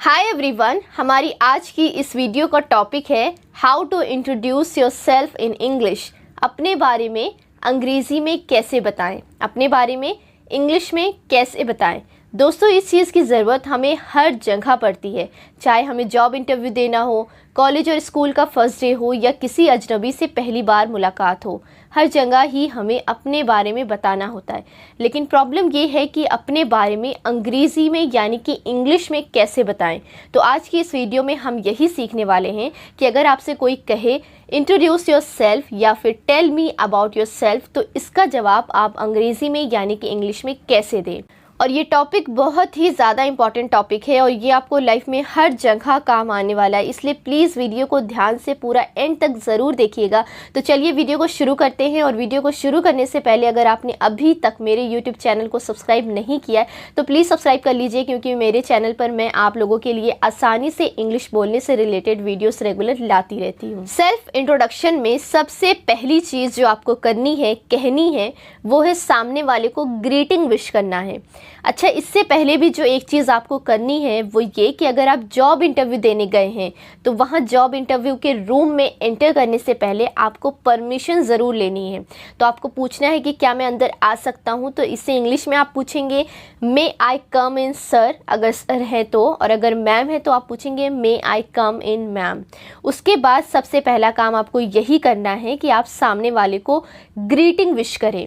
Hi everyone, हमारी आज की इस वीडियो का टॉपिक है how to introduce yourself in English. अपने बारे में अंग्रेज़ी में कैसे बताएं, अपने बारे में इंग्लिश में कैसे बताएं। दोस्तों, इस चीज़ की ज़रूरत हमें हर जगह पड़ती है, चाहे हमें जॉब इंटरव्यू देना हो, कॉलेज और स्कूल का फर्स्ट डे हो या किसी अजनबी से पहली बार मुलाकात हो। हर जगह ही हमें अपने बारे में बताना होता है। लेकिन प्रॉब्लम ये है कि अपने बारे में अंग्रेज़ी में यानी कि इंग्लिश में कैसे बताएं। तो आज की इस वीडियो में हम यही सीखने वाले हैं कि अगर आपसे कोई कहे इंट्रोड्यूस योर सेल्फ या फिर tell me about yourself, तो इसका जवाब आप अंग्रेज़ी में यानी कि इंग्लिश में कैसे दें। और ये टॉपिक बहुत ही ज़्यादा इम्पॉर्टेंट टॉपिक है और ये आपको लाइफ में हर जगह काम आने वाला है, इसलिए प्लीज़ वीडियो को ध्यान से पूरा एंड तक ज़रूर देखिएगा। तो चलिए वीडियो को शुरू करते हैं। और वीडियो को शुरू करने से पहले अगर आपने अभी तक मेरे यूट्यूब चैनल को सब्सक्राइब नहीं किया है तो प्लीज़ सब्सक्राइब कर लीजिए, क्योंकि मेरे चैनल पर मैं आप लोगों के लिए आसानी से इंग्लिश बोलने से रिलेटेड वीडियोज़ रेगुलर लाती रहती हूँ। सेल्फ इंट्रोडक्शन में सबसे पहली चीज़ जो आपको करनी है, कहनी है, वो है सामने वाले को ग्रीटिंग विश करना है। अच्छा, इससे पहले भी जो एक चीज़ आपको करनी है वो ये कि अगर आप जॉब इंटरव्यू देने गए हैं तो वहाँ जॉब इंटरव्यू के रूम में एंटर करने से पहले आपको परमिशन ज़रूर लेनी है। तो आपको पूछना है कि क्या मैं अंदर आ सकता हूँ, तो इससे इंग्लिश में आप पूछेंगे मे आई कम इन सर, अगर सर है तो, और अगर मैम है तो आप पूछेंगे मे आई कम इन मैम। उसके बाद सबसे पहला काम आपको यही करना है कि आप सामने वाले को ग्रीटिंग विश करें।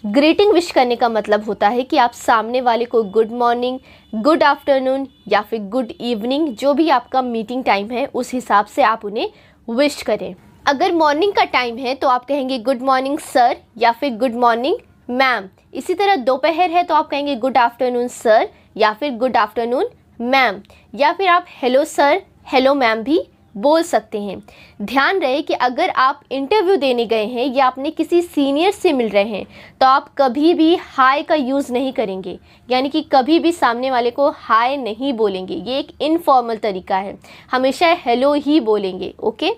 ग्रीटिंग विश करने का मतलब होता है कि आप सामने वाले को गुड मॉर्निंग, गुड आफ्टरनून या फिर गुड इवनिंग, जो भी आपका मीटिंग टाइम है उस हिसाब से आप उन्हें विश करें। अगर मॉर्निंग का टाइम है तो आप कहेंगे गुड मॉर्निंग सर या फिर गुड मॉर्निंग मैम। इसी तरह दोपहर है तो आप कहेंगे गुड आफ्टरनून सर या फिर गुड आफ्टरनून मैम, या फिर आप हेलो सर, हेलो मैम भी बोल सकते हैं। ध्यान रहे कि अगर आप इंटरव्यू देने गए हैं या अपने किसी सीनियर से मिल रहे हैं तो आप कभी भी हाय का यूज़ नहीं करेंगे, यानी कि कभी भी सामने वाले को हाय नहीं बोलेंगे। ये एक इनफॉर्मल तरीका है, हमेशा हेलो ही बोलेंगे। ओके,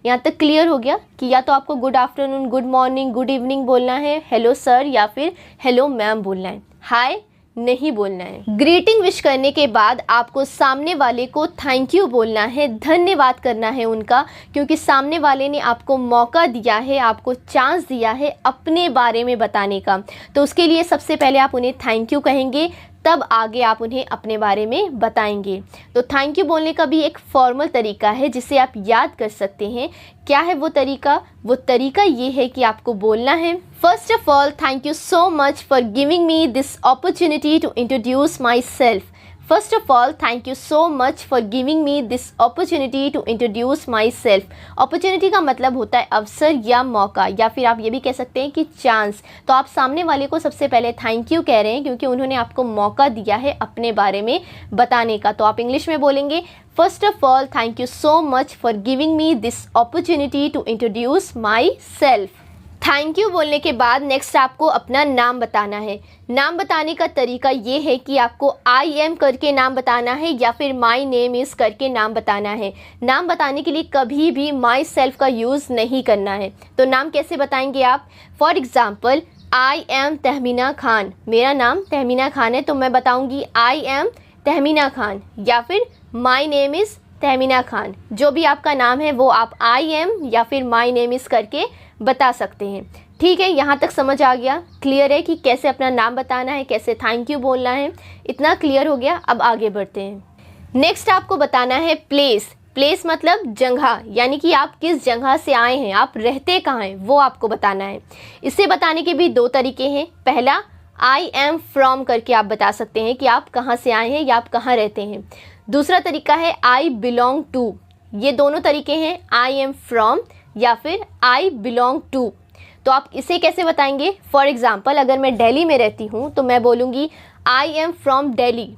यहाँ तक क्लियर हो गया कि या तो आपको good afternoon, good morning, good evening बोलना है, हेलो सर या फिर हेलो मैम बोलना है, हाय नहीं बोलना है। ग्रीटिंग विश करने के बाद आपको सामने वाले को थैंक यू बोलना है, धन्यवाद करना है उनका, क्योंकि सामने वाले ने आपको मौका दिया है, आपको चांस दिया है अपने बारे में बताने का। तो उसके लिए सबसे पहले आप उन्हें थैंक यू कहेंगे, तब आगे आप उन्हें अपने बारे में बताएंगे। तो थैंक यू बोलने का भी एक फॉर्मल तरीका है जिसे आप याद कर सकते हैं। क्या है वो तरीका? वो तरीका ये है कि आपको बोलना है, first of all thank you so much for giving me this opportunity to introduce myself. First of all thank you so much for giving me this opportunity to introduce myself. Opportunity का मतलब होता है अवसर या मौका, या फिर आप ये भी कह सकते हैं कि चांस। तो आप सामने वाले को सबसे पहले थैंक यू कह रहे हैं क्योंकि उन्होंने आपको मौका दिया है अपने बारे में बताने का। तो आप इंग्लिश में बोलेंगे first of all thank you so much for giving me this opportunity to introduce myself. Thank you बोलने के बाद नेक्स्ट आपको अपना नाम बताना है। नाम बताने का तरीका ये है कि आपको आई एम करके नाम बताना है या फिर माई नेम इज़ करके नाम बताना है। नाम बताने के लिए कभी भी माई सेल्फ का यूज़ नहीं करना है। तो नाम कैसे बताएंगे आप? For example, I am Tahmina Khan, मेरा नाम तहमीना खान है तो मैं बताऊँगी आई एम तहमीना खान, या फिर my name is Tahmina Khan. जो भी आपका नाम है वो आप आई एम या फिर माई नेम इज़ करके बता सकते हैं। ठीक है, यहाँ तक समझ आ गया, क्लियर है कि कैसे अपना नाम बताना है, कैसे थैंक यू बोलना है। इतना क्लियर हो गया, अब आगे बढ़ते हैं। नेक्स्ट आपको बताना है प्लेस। प्लेस मतलब जगह, यानी कि आप किस जगह से आए हैं, आप रहते कहाँ हैं, वो आपको बताना है। इसे बताने के भी दो तरीके हैं। पहला, आई एम फ्रॉम करके आप बता सकते हैं कि आप कहाँ से आए हैं या आप कहाँ रहते हैं। दूसरा तरीका है आई बिलोंग टू। ये दोनों तरीके हैं, आई एम फ्रॉम या फिर आई बिलोंग टू। तो आप इसे कैसे बताएंगे? फॉर एग्ज़ाम्पल, अगर मैं दिल्ली में रहती हूँ तो मैं बोलूँगी आई एम फ्रॉम दिल्ली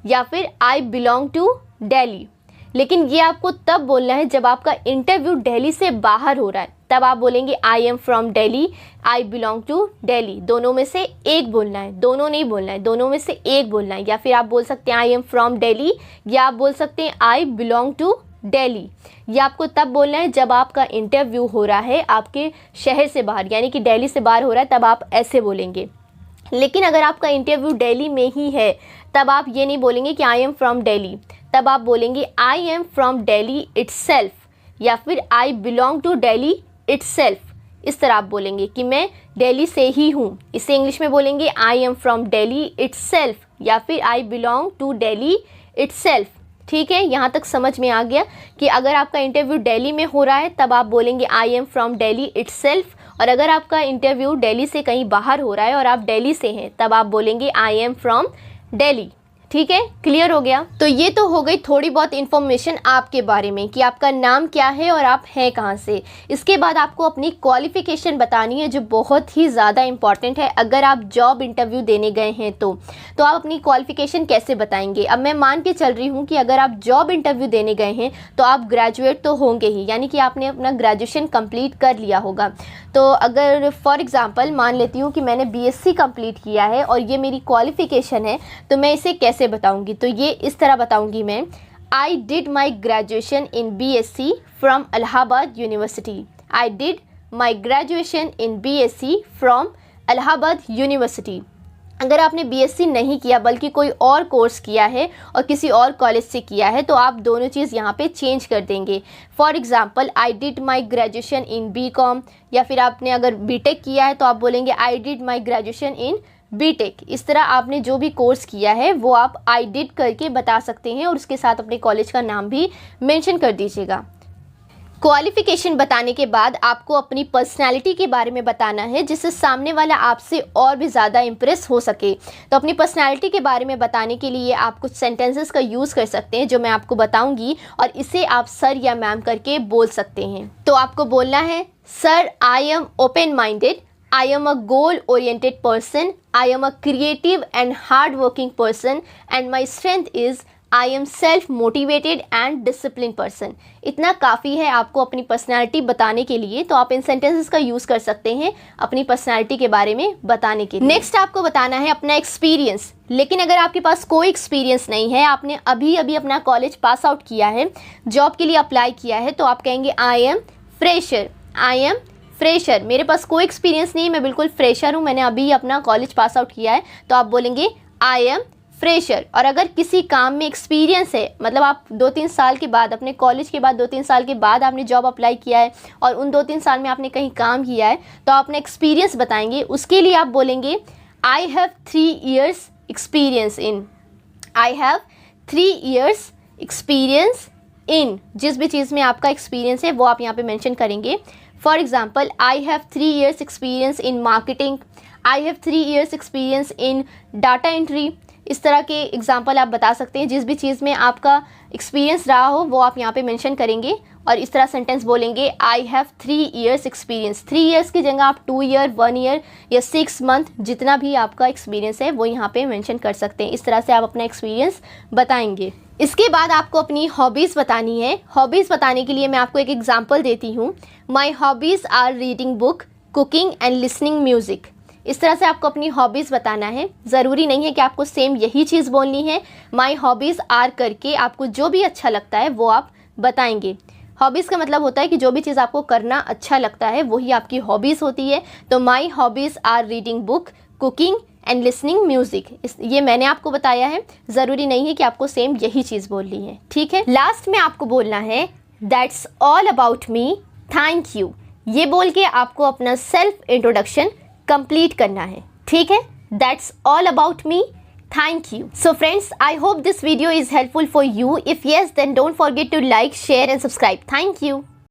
या फिर आई बिलोंग टू दिल्ली। लेकिन ये आपको तब बोलना है जब आपका इंटरव्यू दिल्ली से बाहर हो रहा है, तब आप बोलेंगे I am from Delhi, I belong to Delhi. दोनों में से एक बोलना है, दोनों नहीं बोलना है, दोनों में से एक बोलना है। या फिर आप बोल सकते हैं आई एम फ्रॉम दिल्ली, या आप बोल सकते हैं आई बिलोंग टू दिल्ली। ये आपको तब बोलना है जब आपका इंटरव्यू हो रहा है आपके शहर से बाहर, यानी कि दिल्ली से बाहर हो रहा है, तब आप ऐसे बोलेंगे। लेकिन अगर आपका इंटरव्यू दिल्ली में ही है तब आप ये नहीं बोलेंगे कि आई एम फ्रॉम दिल्ली, तब आप बोलेंगे I am from Delhi itself, या फिर I belong to Delhi itself. इस तरह आप बोलेंगे कि मैं दिल्ली से ही हूँ। इसे इंग्लिश में बोलेंगे I am from Delhi itself, या फिर I belong to Delhi itself. ठीक है, यहाँ तक समझ में आ गया कि अगर आपका इंटरव्यू दिल्ली में हो रहा है तब आप बोलेंगे I am from Delhi itself, और अगर आपका इंटरव्यू दिल्ली से कहीं बाहर हो रहा है और आप दिल्ली से हैं तब आप बोलेंगे आई एम फ्रॉम दिल्ली। ठीक है, क्लियर हो गया। तो ये तो हो गई थोड़ी बहुत इन्फॉर्मेशन आपके बारे में कि आपका नाम क्या है और आप हैं कहाँ से। इसके बाद आपको अपनी क्वालिफ़िकेशन बतानी है, जो बहुत ही ज़्यादा इंपॉर्टेंट है। अगर आप जॉब इंटरव्यू देने गए हैं तो आप अपनी क्वालिफ़िकेशन कैसे बताएंगे। अब मैं मान के चल रही हूँ कि अगर आप जॉब इंटरव्यू देने गए हैं तो आप ग्रेजुएट तो होंगे ही, यानी कि आपने अपना ग्रेजुएशन कंप्लीट कर लिया होगा। तो अगर फॉर एग्ज़ाम्पल मान लेती हूँ कि मैंने BSc कंप्लीट किया है और ये मेरी क्वालिफ़िकेशन है, तो मैं इसे कैसे बताऊँगी। तो ये इस तरह बताऊँगी मैं, I did my graduation in BSc from Allahabad university. I did my graduation in BSc from Allahabad university. अगर आपने BSc नहीं किया बल्कि कोई और कोर्स किया है और किसी और कॉलेज से किया है तो आप दोनों चीज़ यहाँ पे चेंज कर देंगे। For example I did my graduation in BCom, या फिर आपने अगर BTech किया है तो आप बोलेंगे I did my graduation in BTech। इस तरह आपने जो भी कोर्स किया है वो आप आई डिड करके बता सकते हैं और उसके साथ अपने कॉलेज का नाम भी मेंशन कर दीजिएगा। क्वालिफ़िकेशन बताने के बाद आपको अपनी पर्सनालिटी के बारे में बताना है, जिससे सामने वाला आपसे और भी ज़्यादा इम्प्रेस हो सके। तो अपनी पर्सनालिटी के बारे में बताने के लिए आप कुछ सेंटेंसेस का यूज़ कर सकते हैं जो मैं आपको बताऊंगी, और इसे आप सर या मैम करके बोल सकते हैं। तो आपको बोलना है, sir I am open minded, I am a goal oriented person, I am a creative and hard working person, and my strength is I am self motivated and discipline person. इतना काफ़ी है आपको अपनी पर्सनैलिटी बताने के लिए। तो आप इन सेंटेंसेस का यूज़ कर सकते हैं अपनी पर्सनैलिटी के बारे में बताने के लिए। नेक्स्ट आपको बताना है अपना एक्सपीरियंस। लेकिन अगर आपके पास कोई एक्सपीरियंस नहीं है, आपने अभी अभी अपना कॉलेज पास आउट किया है, जॉब के लिए अप्लाई किया है, तो आप कहेंगे I am fresher. I am fresher, मेरे पास कोई एक्सपीरियंस नहीं, मैं बिल्कुल फ्रेशर हूँ, मैंने अभी अपना कॉलेज पास आउट किया है, तो आप बोलेंगे आई एम फ्रेशर। और अगर किसी काम में एक्सपीरियंस है, मतलब आप 2-3 साल के बाद, अपने कॉलेज के बाद 2-3 साल के बाद आपने जॉब अप्लाई किया है और उन 2-3 साल में आपने कहीं काम किया है, तो आप अपना एक्सपीरियंस बताएंगे। उसके लिए आप बोलेंगे I have 3 years experience in. I have 3 years experience in. जिस भी चीज़ में आपका एक्सपीरियंस है वो आप यहाँ पे मेंशन करेंगे। For example, I have 3 years experience in marketing, I have 3 years experience in data entry. इस तरह के एग्जांपल आप बता सकते हैं। जिस भी चीज़ में आपका एक्सपीरियंस रहा हो वो आप यहाँ पे मेंशन करेंगे और इस तरह सेंटेंस बोलेंगे I have 3 years experience. 3 years की जगह आप 2 year, 1 year या 6 month, जितना भी आपका एक्सपीरियंस है वो यहाँ पे मेंशन कर सकते हैं। इस तरह से आप अपना एक्सपीरियंस बताएंगे। इसके बाद आपको अपनी हॉबीज़ बतानी है। हॉबीज़ बताने के लिए मैं आपको एक एग्जाम्पल देती हूँ। My hobbies are reading book, cooking and listening music. इस तरह से आपको अपनी हॉबीज़ बताना है। ज़रूरी नहीं है कि आपको सेम यही चीज़ बोलनी है। माई हॉबीज़ आर करके आपको जो भी अच्छा लगता है वो आप बताएंगे। हॉबीज़ का मतलब होता है कि जो भी चीज़ आपको करना अच्छा लगता है वही आपकी हॉबीज़ होती है। तो my hobbies are reading book, cooking and listening music. ये मैंने आपको बताया है, ज़रूरी नहीं है कि आपको सेम यही चीज़ बोलनी है। ठीक है, लास्ट में आपको बोलना है that's all about me, thank you. ये बोल के आपको अपना सेल्फ इंट्रोडक्शन कंप्लीट करना है। ठीक है, that's all about me, thank you. So friends, I hope this video is helpful for you. If yes, then don't forget to like, share and subscribe. Thank you.